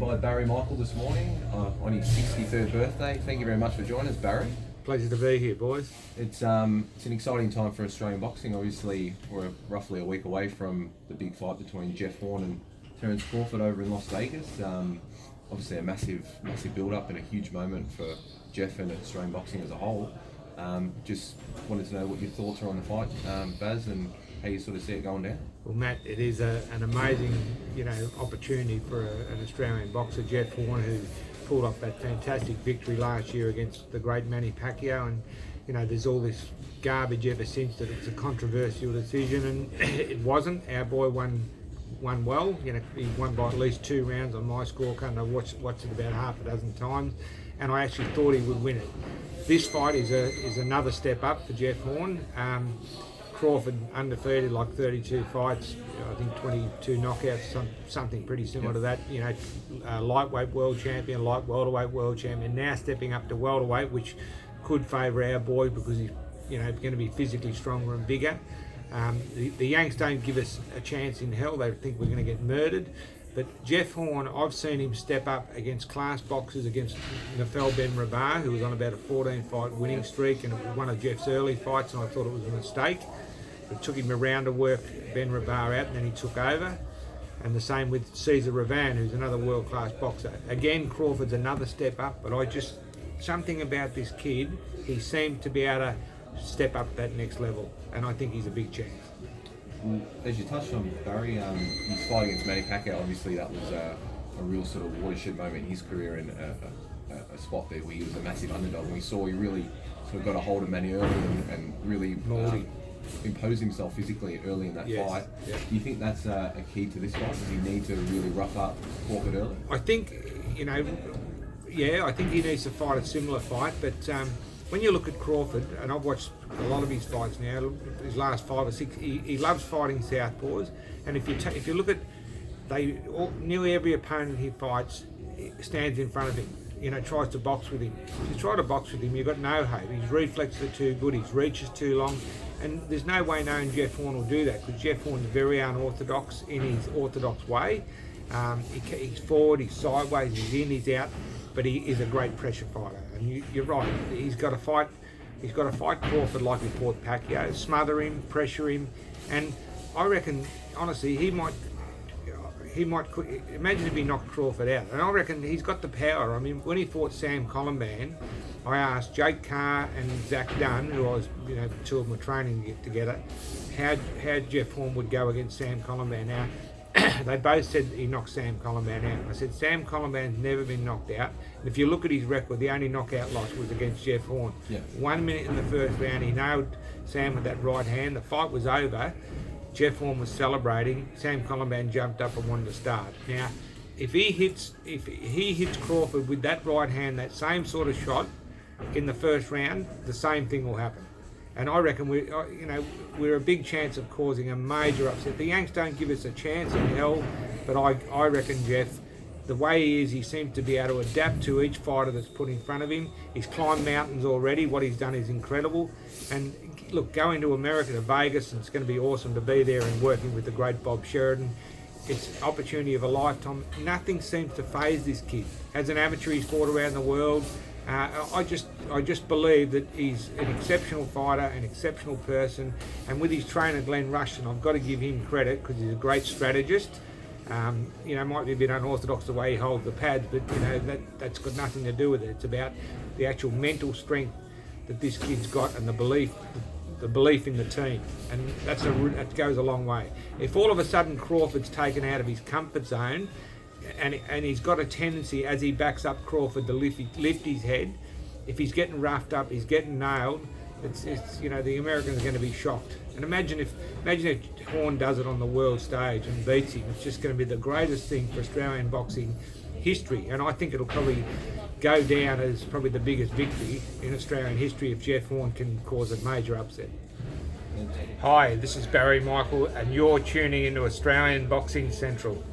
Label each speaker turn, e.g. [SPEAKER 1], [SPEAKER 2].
[SPEAKER 1] by Barry Michael this morning on his 63rd birthday. Thank you very much for joining us, Barry.
[SPEAKER 2] Pleasure to be here, boys.
[SPEAKER 1] It's an exciting time for Australian boxing. Obviously, we're roughly a week away from the big fight between Jeff Horn and Terence Crawford over in Las Vegas. Obviously, a massive build-up and a huge moment for Jeff and Australian boxing as a whole. Just wanted to know what your thoughts are on the fight, Baz, and how you sort of see it going down.
[SPEAKER 2] Well, Matt, it is an amazing, opportunity for an Australian boxer, Jeff Horn, who pulled off that fantastic victory last year against the great Manny Pacquiao, and there's all this garbage ever since that it's a controversial decision, and it wasn't. Our boy won well. He won by at least 2 rounds on my scorecard, and I watched it about half a dozen times, and I actually thought he would win it. This fight is another step up for Jeff Horn. Crawford undefeated, like 32 fights, I think 22 knockouts, something pretty similar to that. Lightweight world champion, light welterweight world champion, now stepping up to welterweight, which could favour our boy because he's going to be physically stronger and bigger. The Yanks don't give us a chance in hell. They think we're going to get murdered. But Jeff Horn, I've seen him step up against class boxers, against Nafel Ben Rabar, who was on about a 14-fight winning streak, and it was one of Jeff's early fights, and I thought it was a mistake. It took him a round to work Ben Rabar out, and then he took over. And the same with Cesar Ravan, who's another world-class boxer. Again, Crawford's another step up, but something about this kid, he seemed to be able to step up that next level, and I think he's a big chance.
[SPEAKER 1] As you touched on, Barry, his fight against Manny Pacquiao, obviously that was a real sort of watershed moment in his career, in a spot there where he was a massive underdog. And we saw he really sort of got a hold of Manny early and really imposed himself physically early in that fight. Yeah. Do you think that's a key to this fight? Does he need to really rough up Crawford early?
[SPEAKER 2] I think, I think he needs to fight a similar fight, but when you look at Crawford, and I've watched a lot of his fights now, his last 5 or 6, he loves fighting southpaws, and if you look at, nearly every opponent he fights stands in front of him, tries to box with him. If you try to box with him, you've got no hope. His reflexes are too good, his reach is too long, and there's no way knowing Jeff Horn will do that, because Jeff Horn's very unorthodox in his orthodox way. He's forward, he's sideways, he's in, he's out, but he is a great pressure fighter. And you're right, he's got to fight Crawford like he fought Pacquiao, smother him, pressure him, and I reckon, honestly, he might imagine if he knocked Crawford out, and I reckon he's got the power. I mean, when he fought Sam Colomban, I asked Jake Carr and Zach Dunn, who I was, the two of them were training to get together, how Jeff Horn would go against Sam Colomban. Now, they both said he knocked Sam Colomban out. I said, Sam Colomban's never been knocked out. And if you look at his record, the only knockout loss was against Jeff Horn. Yeah. 1 minute in the first round, he nailed Sam with that right hand. The fight was over. Jeff Horn was celebrating. Sam Colomban jumped up and wanted to start. Now, if he hits Crawford with that right hand, that same sort of shot in the first round, the same thing will happen. And I reckon we're a big chance of causing a major upset. The Yanks don't give us a chance in hell, but I reckon Jeff, the way he is, he seems to be able to adapt to each fighter that's put in front of him. He's climbed mountains already. What he's done is incredible. And look, going to America, to Vegas, and it's going to be awesome to be there and working with the great Bob Sheridan. It's an opportunity of a lifetime. Nothing seems to faze this kid. As an amateur, he's fought around the world. I just believe that he's an exceptional fighter, an exceptional person, and with his trainer Glenn Rushton, I've got to give him credit because he's a great strategist. Might be a bit unorthodox the way he holds the pads, but that's got nothing to do with it. It's about the actual mental strength that this kid's got and the belief in the team, and that goes a long way. If all of a sudden Crawford's taken out of his comfort zone, and he's got a tendency, as he backs up Crawford, to lift his head. If he's getting roughed up, he's getting nailed, it's the Americans are going to be shocked. And imagine if Horn does it on the world stage and beats him. It's just going to be the greatest thing for Australian boxing history, and I think it'll probably go down as probably the biggest victory in Australian history if Jeff Horn can cause a major upset. Hi, this is Barry Michael, and you're tuning into Australian Boxing Central.